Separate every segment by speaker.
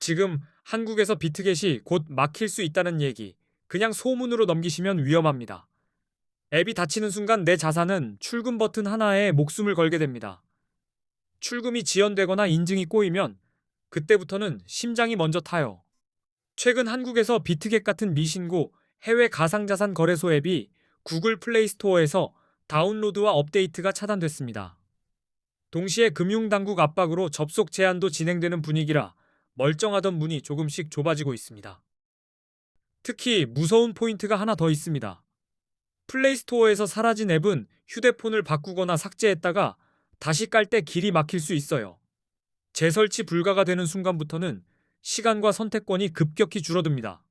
Speaker 1: 지금 한국에서 비트겟이 곧 막힐 수 있다는 얘기, 그냥 소문으로 넘기시면 위험합니다. 앱이 닫히는 순간 내 자산은 출금 버튼 하나에 목숨을 걸게 됩니다. 출금이 지연되거나 인증이 꼬이면 그때부터는 심장이 먼저 타요. 최근 한국에서 비트겟 같은 미신고 해외 가상자산 거래소 앱이 구글 플레이 스토어에서 다운로드와 업데이트가 차단됐습니다. 동시에 금융당국 압박으로 접속 제한도 진행되는 분위기라 멀쩡하던 문이 조금씩 좁아지고 있습니다. 특히 무서운 포인트가 하나 더 있습니다. 플레이스토어에서 사라진 앱은 휴대폰을 바꾸거나 삭제했다가 다시 깔 때 길이 막힐 수 있어요. 재설치 불가가 되는 순간부터는 시간과 선택권이 급격히 줄어듭니다.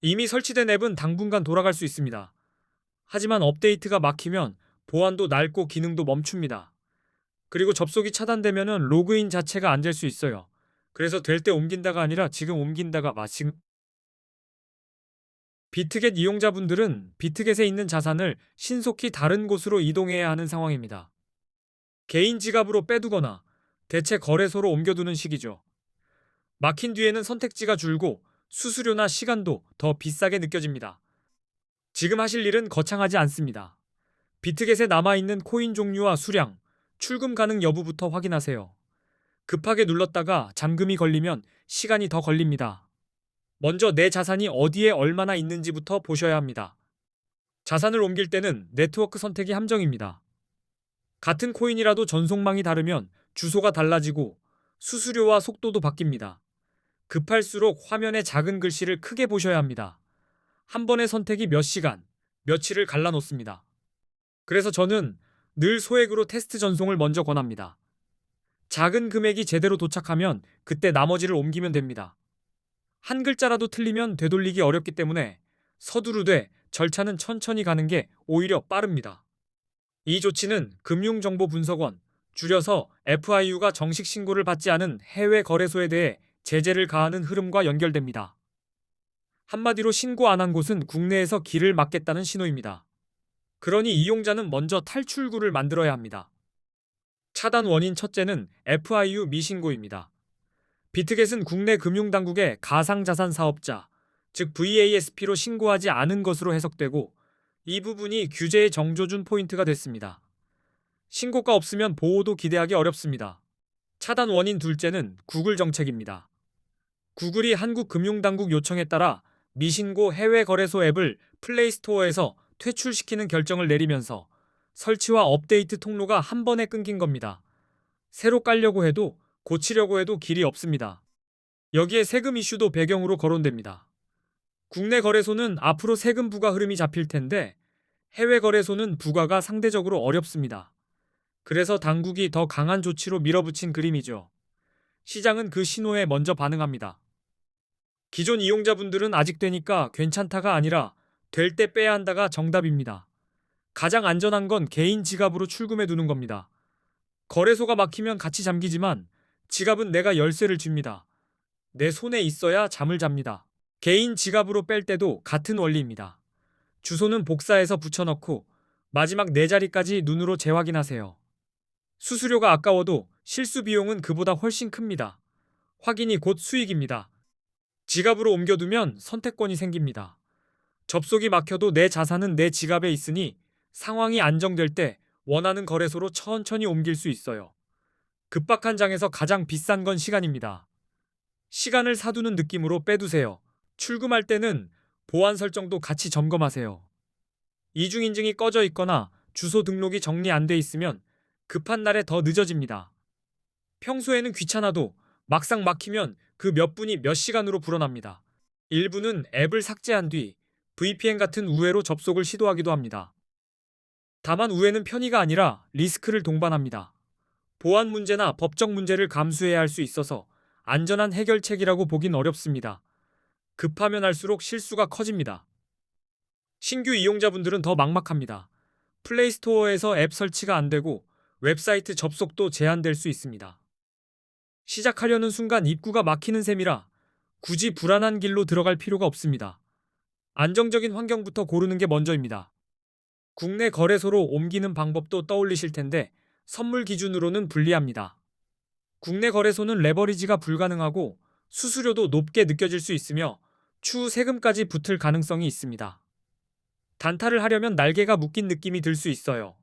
Speaker 1: 이미 설치된 앱은 당분간 돌아갈 수 있습니다. 하지만 업데이트가 막히면 보안도 낡고 기능도 멈춥니다. 그리고 접속이 차단되면 로그인 자체가 안 될 수 있어요. 그래서 될 때 옮긴다가 아니라 지금 옮긴다가 마침 비트겟 이용자분들은 비트겟에 있는 자산을 신속히 다른 곳으로 이동해야 하는 상황입니다. 개인 지갑으로 빼두거나 대체 거래소로 옮겨두는 시기죠. 막힌 뒤에는 선택지가 줄고 수수료나 시간도 더 비싸게 느껴집니다. 지금 하실 일은 거창하지 않습니다. 비트겟에 남아있는 코인 종류와 수량, 출금 가능 여부부터 확인하세요. 급하게 눌렀다가 잠금이 걸리면 시간이 더 걸립니다. 먼저 내 자산이 어디에 얼마나 있는지부터 보셔야 합니다. 자산을 옮길 때는 네트워크 선택이 함정입니다. 같은 코인이라도 전송망이 다르면 주소가 달라지고 수수료와 속도도 바뀝니다. 급할수록 화면에 작은 글씨를 크게 보셔야 합니다. 한 번의 선택이 몇 시간, 며칠을 갈라놓습니다. 그래서 저는 늘 소액으로 테스트 전송을 먼저 권합니다. 작은 금액이 제대로 도착하면 그때 나머지를 옮기면 됩니다. 한 글자라도 틀리면 되돌리기 어렵기 때문에 서두르되 절차는 천천히 가는 게 오히려 빠릅니다. 이 조치는 금융정보분석원, 줄여서 FIU가 정식 신고를 받지 않은 해외 거래소에 대해 제재를 가하는 흐름과 연결됩니다. 한마디로 신고 안 한 곳은 국내에서 길을 막겠다는 신호입니다. 그러니 이용자는 먼저 탈출구를 만들어야 합니다. 차단 원인 첫째는 FIU 미신고입니다. 비트겟은 국내 금융당국의 가상자산 사업자, 즉 VASP로 신고하지 않은 것으로 해석되고 이 부분이 규제의 정조준 포인트가 됐습니다. 신고가 없으면 보호도 기대하기 어렵습니다. 차단 원인 둘째는 구글 정책입니다. 구글이 한국금융당국 요청에 따라 미신고 해외 거래소 앱을 플레이스토어에서 퇴출시키는 결정을 내리면서 설치와 업데이트 통로가 한 번에 끊긴 겁니다. 새로 깔려고 해도 고치려고 해도 길이 없습니다. 여기에 세금 이슈도 배경으로 거론됩니다. 국내 거래소는 앞으로 세금 부과 흐름이 잡힐 텐데 해외 거래소는 부과가 상대적으로 어렵습니다. 그래서 당국이 더 강한 조치로 밀어붙인 그림이죠. 시장은 그 신호에 먼저 반응합니다. 기존 이용자분들은 아직 되니까 괜찮다가 아니라 될 때 빼야 한다가 정답입니다. 가장 안전한 건 개인 지갑으로 출금해 두는 겁니다. 거래소가 막히면 같이 잠기지만 지갑은 내가 열쇠를 쥡니다. 내 손에 있어야 잠을 잡니다. 개인 지갑으로 뺄 때도 같은 원리입니다. 주소는 복사해서 붙여넣고 마지막 네 자리까지 눈으로 재확인하세요. 수수료가 아까워도 실수 비용은 그보다 훨씬 큽니다. 확인이 곧 수익입니다. 지갑으로 옮겨두면 선택권이 생깁니다. 접속이 막혀도 내 자산은 내 지갑에 있으니 상황이 안정될 때 원하는 거래소로 천천히 옮길 수 있어요. 급박한 장에서 가장 비싼 건 시간입니다. 시간을 사두는 느낌으로 빼두세요. 출금할 때는 보안 설정도 같이 점검하세요. 이중인증이 꺼져 있거나 주소 등록이 정리 안 돼 있으면 급한 날에 더 늦어집니다. 평소에는 귀찮아도 막상 막히면 그 몇 분이 몇 시간으로 불어납니다. 일부는 앱을 삭제한 뒤 VPN 같은 우회로 접속을 시도하기도 합니다. 다만 우회는 편의가 아니라 리스크를 동반합니다. 보안 문제나 법적 문제를 감수해야 할 수 있어서 안전한 해결책이라고 보긴 어렵습니다. 급하면 할수록 실수가 커집니다. 신규 이용자분들은 더 막막합니다. 플레이스토어에서 앱 설치가 안 되고 웹사이트 접속도 제한될 수 있습니다. 시작하려는 순간 입구가 막히는 셈이라 굳이 불안한 길로 들어갈 필요가 없습니다. 안정적인 환경부터 고르는 게 먼저입니다. 국내 거래소로 옮기는 방법도 떠올리실 텐데 선물 기준으로는 불리합니다. 국내 거래소는 레버리지가 불가능하고 수수료도 높게 느껴질 수 있으며 추후 세금까지 붙을 가능성이 있습니다. 단타를 하려면 날개가 묶인 느낌이 들 수 있어요.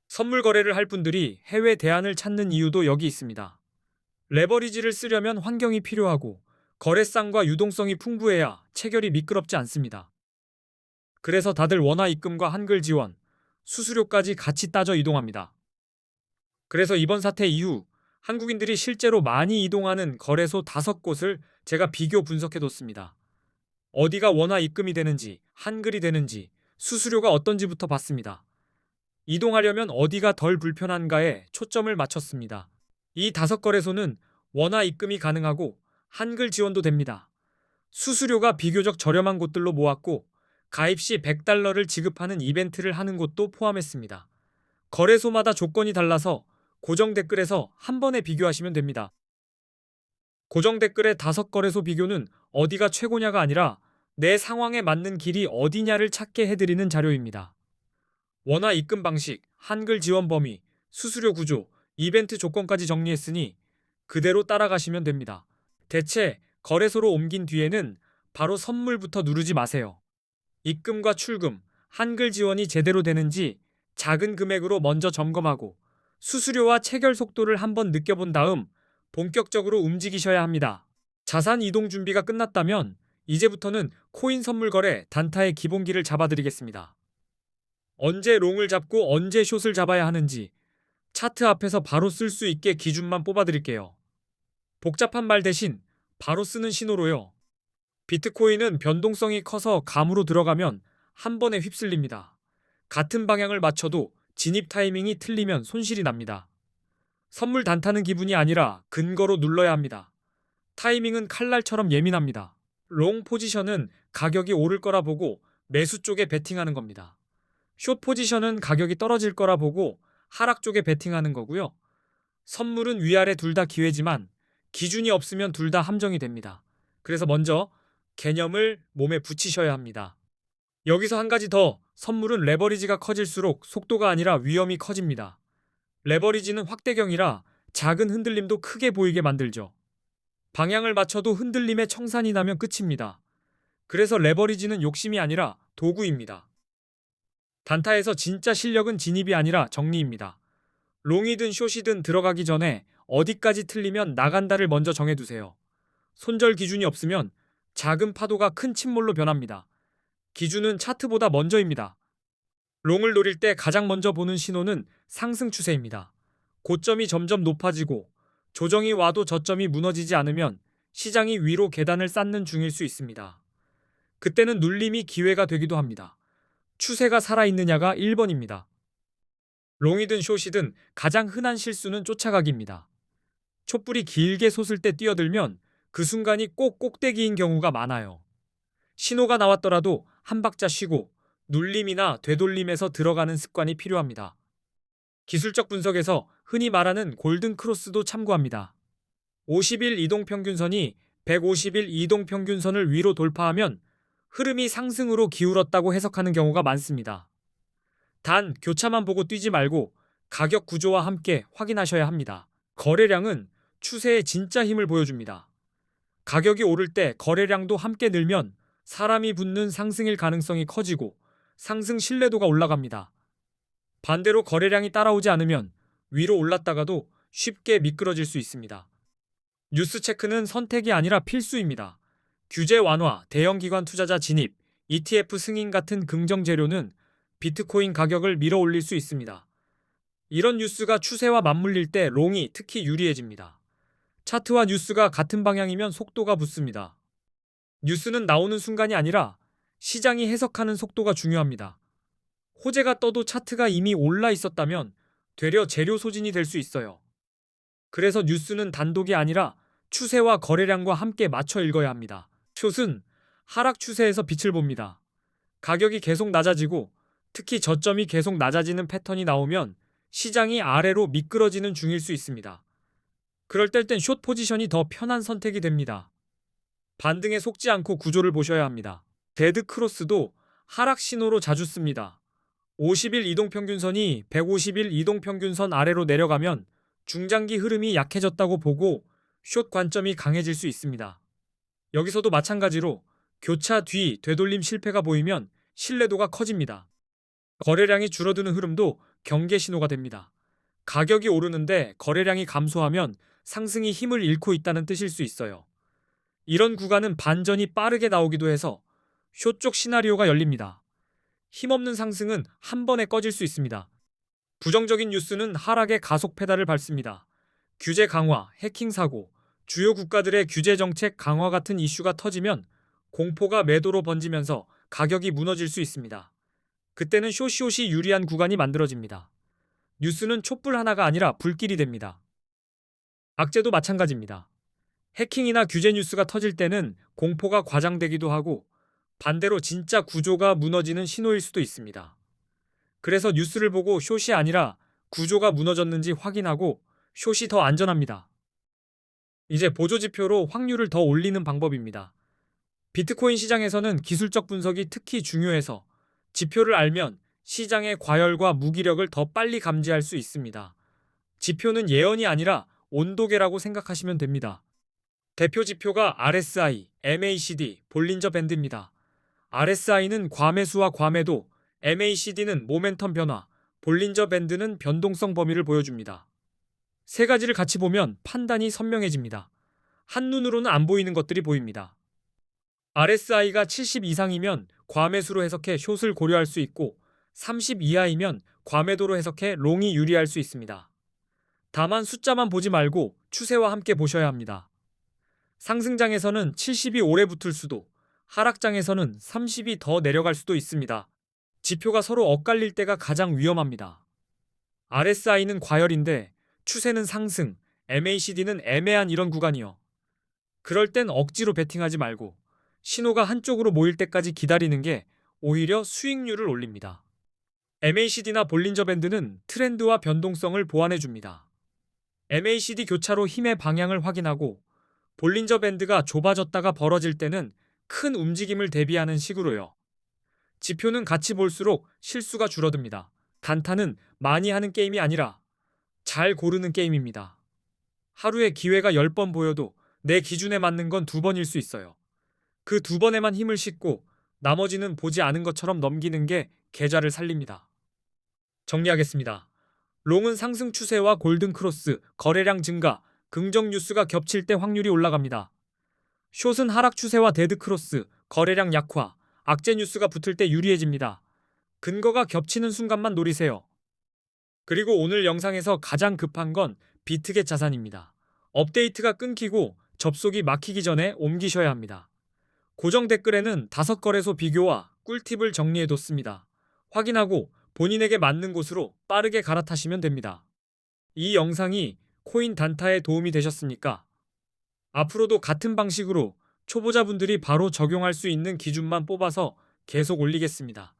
Speaker 1: 선물 거래를 할 분들이 해외 대안을 찾는 이유도 여기 있습니다. 레버리지를 쓰려면 환경이 필요하고 거래상과 유동성이 풍부해야 체결이 미끄럽지 않습니다. 그래서 다들 원화 입금과 한글 지원, 수수료까지 같이 따져 이동합니다. 그래서 이번 사태 이후 한국인들이 실제로 많이 이동하는 거래소 5곳을 제가 비교 분석해뒀습니다. 어디가 원화 입금이 되는지, 한글이 되는지, 수수료가 어떤지부터 봤습니다. 이동하려면 어디가 덜 불편한가에 초점을 맞췄습니다. 이 5거래소는 원화 입금이 가능하고 한글 지원도 됩니다. 수수료가 비교적 저렴한 곳들로 모았고 가입 시 $100를 지급하는 이벤트를 하는 곳도 포함했습니다. 거래소마다 조건이 달라서 고정 댓글에서 한 번에 비교하시면 됩니다. 고정 댓글의 5거래소 비교는 어디가 최고냐가 아니라 내 상황에 맞는 길이 어디냐를 찾게 해드리는 자료입니다. 원화 입금 방식, 한글 지원 범위, 수수료 구조, 이벤트 조건까지 정리했으니 그대로 따라가시면 됩니다. 대체 거래소로 옮긴 뒤에는 바로 선물부터 누르지 마세요. 입금과 출금, 한글 지원이 제대로 되는지 작은 금액으로 먼저 점검하고 수수료와 체결 속도를 한번 느껴본 다음 본격적으로 움직이셔야 합니다. 자산 이동 준비가 끝났다면 이제부터는 코인 선물 거래 단타의 기본기를 잡아드리겠습니다. 언제 롱을 잡고 언제 숏을 잡아야 하는지 차트 앞에서 바로 쓸 수 있게 기준만 뽑아드릴게요. 복잡한 말 대신 바로 쓰는 신호로요. 비트코인은 변동성이 커서 감으로 들어가면 한 번에 휩쓸립니다. 같은 방향을 맞춰도 진입 타이밍이 틀리면 손실이 납니다. 선물 단타는 기분이 아니라 근거로 눌러야 합니다. 타이밍은 칼날처럼 예민합니다. 롱 포지션은 가격이 오를 거라 보고 매수 쪽에 베팅하는 겁니다. 숏 포지션은 가격이 떨어질 거라 보고 하락 쪽에 베팅하는 거고요. 선물은 위아래 둘 다 기회지만 기준이 없으면 둘 다 함정이 됩니다. 그래서 먼저 개념을 몸에 붙이셔야 합니다. 여기서 한 가지 더, 선물은 레버리지가 커질수록 속도가 아니라 위험이 커집니다. 레버리지는 확대경이라 작은 흔들림도 크게 보이게 만들죠. 방향을 맞춰도 흔들림에 청산이 나면 끝입니다. 그래서 레버리지는 욕심이 아니라 도구입니다. 단타에서 진짜 실력은 진입이 아니라 정리입니다. 롱이든 숏이든 들어가기 전에 어디까지 틀리면 나간다를 먼저 정해두세요. 손절 기준이 없으면 작은 파도가 큰 침몰로 변합니다. 기준은 차트보다 먼저입니다. 롱을 노릴 때 가장 먼저 보는 신호는 상승 추세입니다. 고점이 점점 높아지고 조정이 와도 저점이 무너지지 않으면 시장이 위로 계단을 쌓는 중일 수 있습니다. 그때는 눌림이 기회가 되기도 합니다. 추세가 살아있느냐가 1번입니다. 롱이든 숏이든 가장 흔한 실수는 쫓아가기입니다. 촛불이 길게 솟을 때 뛰어들면 그 순간이 꼭 꼭대기인 경우가 많아요. 신호가 나왔더라도 한 박자 쉬고 눌림이나 되돌림에서 들어가는 습관이 필요합니다. 기술적 분석에서 흔히 말하는 골든 크로스도 참고합니다. 50일 이동평균선이 150일 이동평균선을 위로 돌파하면 흐름이 상승으로 기울었다고 해석하는 경우가 많습니다. 단 교차만 보고 뛰지 말고 가격 구조와 함께 확인하셔야 합니다. 거래량은 추세의 진짜 힘을 보여줍니다. 가격이 오를 때 거래량도 함께 늘면 사람이 붙는 상승일 가능성이 커지고 상승 신뢰도가 올라갑니다. 반대로 거래량이 따라오지 않으면 위로 올랐다가도 쉽게 미끄러질 수 있습니다. 뉴스 체크는 선택이 아니라 필수입니다. 규제 완화, 대형 기관 투자자 진입, ETF 승인 같은 긍정 재료는 비트코인 가격을 밀어 올릴 수 있습니다. 이런 뉴스가 추세와 맞물릴 때 롱이 특히 유리해집니다. 차트와 뉴스가 같은 방향이면 속도가 붙습니다. 뉴스는 나오는 순간이 아니라 시장이 해석하는 속도가 중요합니다. 호재가 떠도 차트가 이미 올라 있었다면 되려 재료 소진이 될 수 있어요. 그래서 뉴스는 단독이 아니라 추세와 거래량과 함께 맞춰 읽어야 합니다. 숏은 하락 추세에서 빛을 봅니다. 가격이 계속 낮아지고 특히 저점이 계속 낮아지는 패턴이 나오면 시장이 아래로 미끄러지는 중일 수 있습니다. 그럴 땐 숏 포지션이 더 편한 선택이 됩니다. 반등에 속지 않고 구조를 보셔야 합니다. 데드 크로스도 하락 신호로 자주 씁니다. 50일 이동평균선이 150일 이동평균선 아래로 내려가면 중장기 흐름이 약해졌다고 보고 숏 관점이 강해질 수 있습니다. 여기서도 마찬가지로 교차 뒤 되돌림 실패가 보이면 신뢰도가 커집니다. 거래량이 줄어드는 흐름도 경계 신호가 됩니다. 가격이 오르는데 거래량이 감소하면 상승이 힘을 잃고 있다는 뜻일 수 있어요. 이런 구간은 반전이 빠르게 나오기도 해서 숏 쪽 시나리오가 열립니다. 힘없는 상승은 한 번에 꺼질 수 있습니다. 부정적인 뉴스는 하락의 가속 페달을 밟습니다. 규제 강화, 해킹 사고, 주요 국가들의 규제 정책 강화 같은 이슈가 터지면 공포가 매도로 번지면서 가격이 무너질 수 있습니다. 그때는 숏이 유리한 구간이 만들어집니다. 뉴스는 촛불 하나가 아니라 불길이 됩니다. 악재도 마찬가지입니다. 해킹이나 규제 뉴스가 터질 때는 공포가 과장되기도 하고 반대로 진짜 구조가 무너지는 신호일 수도 있습니다. 그래서 뉴스를 보고 숏이 아니라 구조가 무너졌는지 확인하고 숏이 더 안전합니다. 이제 보조지표로 확률을 더 올리는 방법입니다. 비트코인 시장에서는 기술적 분석이 특히 중요해서 지표를 알면 시장의 과열과 무기력을 더 빨리 감지할 수 있습니다. 지표는 예언이 아니라 온도계라고 생각하시면 됩니다. 대표 지표가 RSI, MACD, 볼린저 밴드입니다. RSI는 과매수와 과매도, MACD는 모멘텀 변화, 볼린저 밴드는 변동성 범위를 보여줍니다. 세 가지를 같이 보면 판단이 선명해집니다. 한눈으로는 안 보이는 것들이 보입니다. RSI가 70 이상이면 과매수로 해석해 숏을 고려할 수 있고 30 이하이면 과매도로 해석해 롱이 유리할 수 있습니다. 다만 숫자만 보지 말고 추세와 함께 보셔야 합니다. 상승장에서는 70이 오래 붙을 수도, 하락장에서는 30이 더 내려갈 수도 있습니다. 지표가 서로 엇갈릴 때가 가장 위험합니다. RSI는 과열인데 추세는 상승, MACD는 애매한 이런 구간이요. 그럴 땐 억지로 베팅하지 말고 신호가 한쪽으로 모일 때까지 기다리는 게 오히려 수익률을 올립니다. MACD나 볼린저 밴드는 트렌드와 변동성을 보완해 줍니다. MACD 교차로 힘의 방향을 확인하고 볼린저 밴드가 좁아졌다가 벌어질 때는 큰 움직임을 대비하는 식으로요. 지표는 같이 볼수록 실수가 줄어듭니다. 단타는 많이 하는 게임이 아니라 잘 고르는 게임입니다. 하루에 기회가 10번 보여도 내 기준에 맞는 건 2번일 수 있어요. 그 2번에만 힘을 싣고 나머지는 보지 않은 것처럼 넘기는 게 계좌를 살립니다. 정리하겠습니다. 롱은 상승 추세와 골든 크로스, 거래량 증가, 긍정 뉴스가 겹칠 때 확률이 올라갑니다. 숏은 하락 추세와 데드 크로스, 거래량 약화, 악재 뉴스가 붙을 때 유리해집니다. 근거가 겹치는 순간만 노리세요. 그리고 오늘 영상에서 가장 급한 건 비트겟 자산입니다. 업데이트가 끊기고 접속이 막히기 전에 옮기셔야 합니다. 고정 댓글에는 5거래소 비교와 꿀팁을 정리해뒀습니다. 확인하고 본인에게 맞는 곳으로 빠르게 갈아타시면 됩니다. 이 영상이 코인 단타에 도움이 되셨습니까? 앞으로도 같은 방식으로 초보자분들이 바로 적용할 수 있는 기준만 뽑아서 계속 올리겠습니다.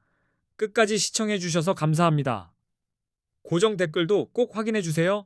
Speaker 1: 끝까지 시청해주셔서 감사합니다. 고정 댓글도 꼭 확인해주세요.